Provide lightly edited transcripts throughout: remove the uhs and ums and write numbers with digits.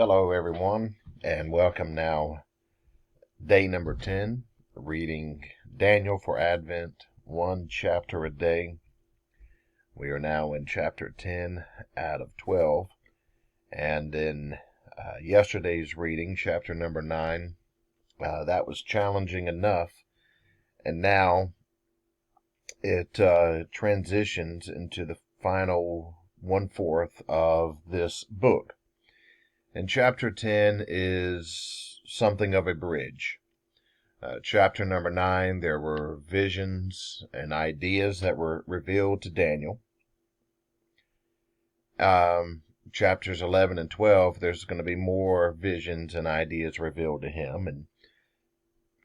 Hello, everyone, and welcome now. Day number 10, reading Daniel for Advent, one chapter a day. We are now in chapter 10 out of 12, and in yesterday's reading, chapter number 9, that was challenging enough, and now it transitions into the final one-fourth of this book. And chapter 10 is something of a bridge. Chapter number 9, there were visions and ideas that were revealed to Daniel. Chapters 11 and 12, there's going to be more visions and ideas revealed to him. And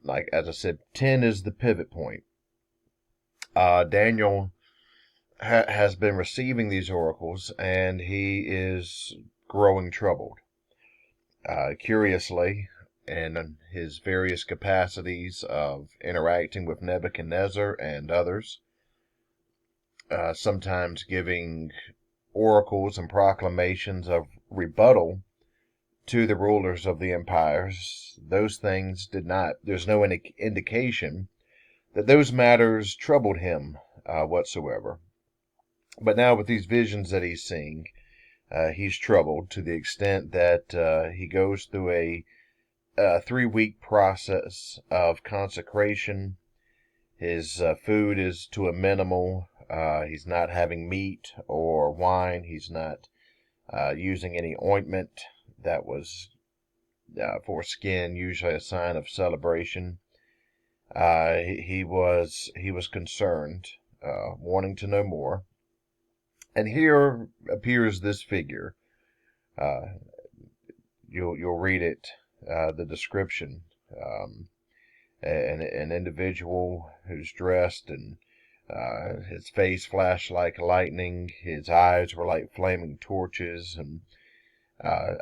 like, as I said, 10 is the pivot point. Daniel has been receiving these oracles, and he is growing troubled. Curiously, in his various capacities of interacting with Nebuchadnezzar and others, sometimes giving oracles and proclamations of rebuttal to the rulers of the empires, those things there's no indication that those matters troubled him whatsoever. But now with these visions that he's seeing, he's troubled to the extent that he goes through a 3-week process of consecration. His food is to a minimal. He's not having meat or wine. He's not using any ointment that was for skin, usually a sign of celebration. He was concerned, wanting to know more. And here appears this figure. You'll read it, the description. An individual who's dressed, and his face flashed like lightning. His eyes were like flaming torches. And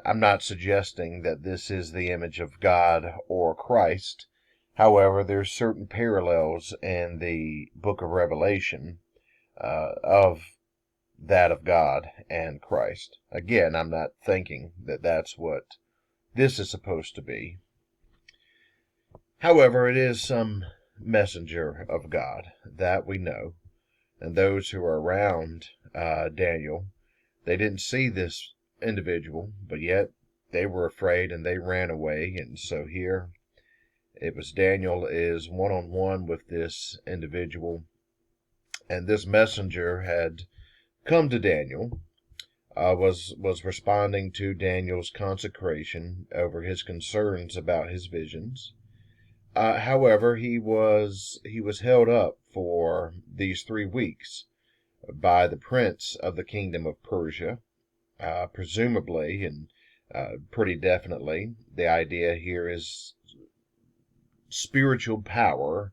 I'm not suggesting that this is the image of God or Christ. However, there's certain parallels in the book of Revelation of that of God and Christ. Again, I'm not thinking that that's what this is supposed to be. However, it is some messenger of God, that we know. And those who are around Daniel, they didn't see this individual, but yet they were afraid and they ran away. And so here it was Daniel is one-on-one with this individual. And this messenger had come to Daniel, was responding to Daniel's consecration over his concerns about his visions. However, he was held up for these 3 weeks by the prince of the kingdom of Persia, presumably and pretty definitely. The idea here is spiritual power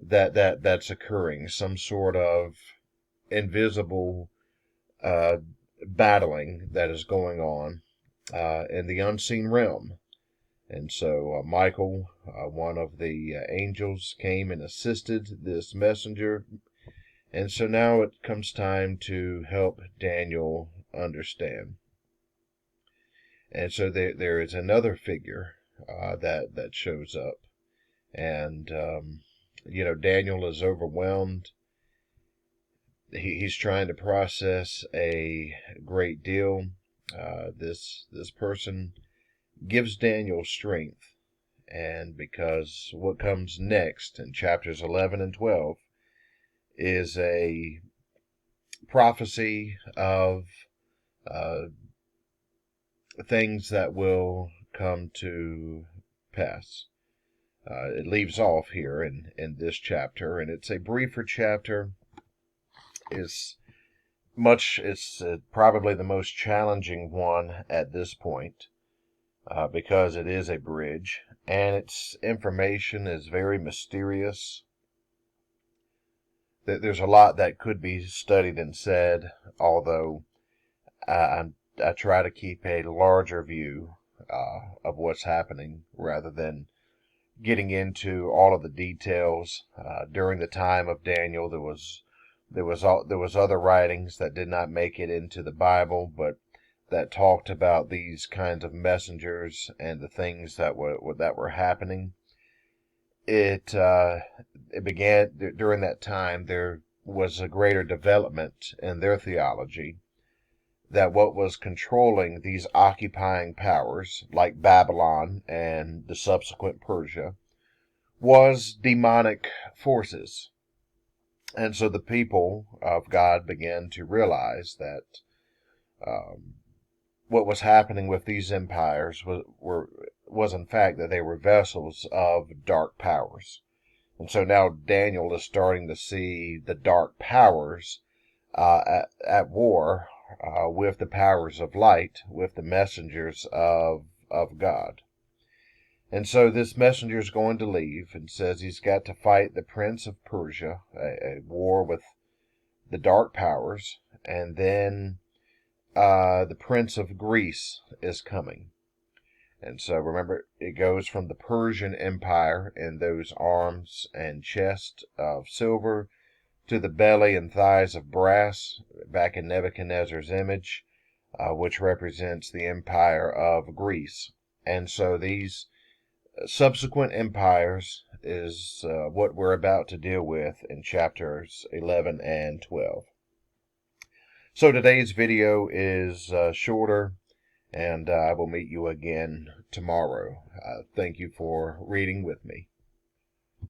that's occurring, some sort of invisible battling that is going on in the unseen realm. And so Michael, one of the angels, came and assisted this messenger. And so now it comes time to help Daniel understand. And so there is another figure that shows up. And, Daniel is overwhelmed. He's trying to process a great deal. This person gives Daniel strength, and because what comes next in chapters 11 and 12 is a prophecy of things that will come to pass. It leaves off here in this chapter, and it's a briefer chapter. It's probably the most challenging one at this point, because it is a bridge, and its information is very mysterious. There's a lot that could be studied and said, although I try to keep a larger view of what's happening rather than getting into all of the details. During the time of Daniel, there was other writings that did not make it into the Bible, but that talked about these kinds of messengers and the things that were happening. It began during that time. There was a greater development in their theology that what was controlling these occupying powers, like Babylon and the subsequent Persia, was demonic forces. And so the people of God began to realize that what was happening with these empires was in fact that they were vessels of dark powers. And so now Daniel is starting to see the dark powers at war with the powers of light, with the messengers of God. And so this messenger is going to leave and says he's got to fight the prince of Persia, a war with the dark powers, and then the prince of Greece is coming. And so remember, it goes from the Persian Empire and those arms and chest of silver to the belly and thighs of brass back in Nebuchadnezzar's image, which represents the empire of Greece. And so these subsequent empires is what we're about to deal with in chapters 11 and 12. So today's video is shorter, and I will meet you again tomorrow. Thank you for reading with me.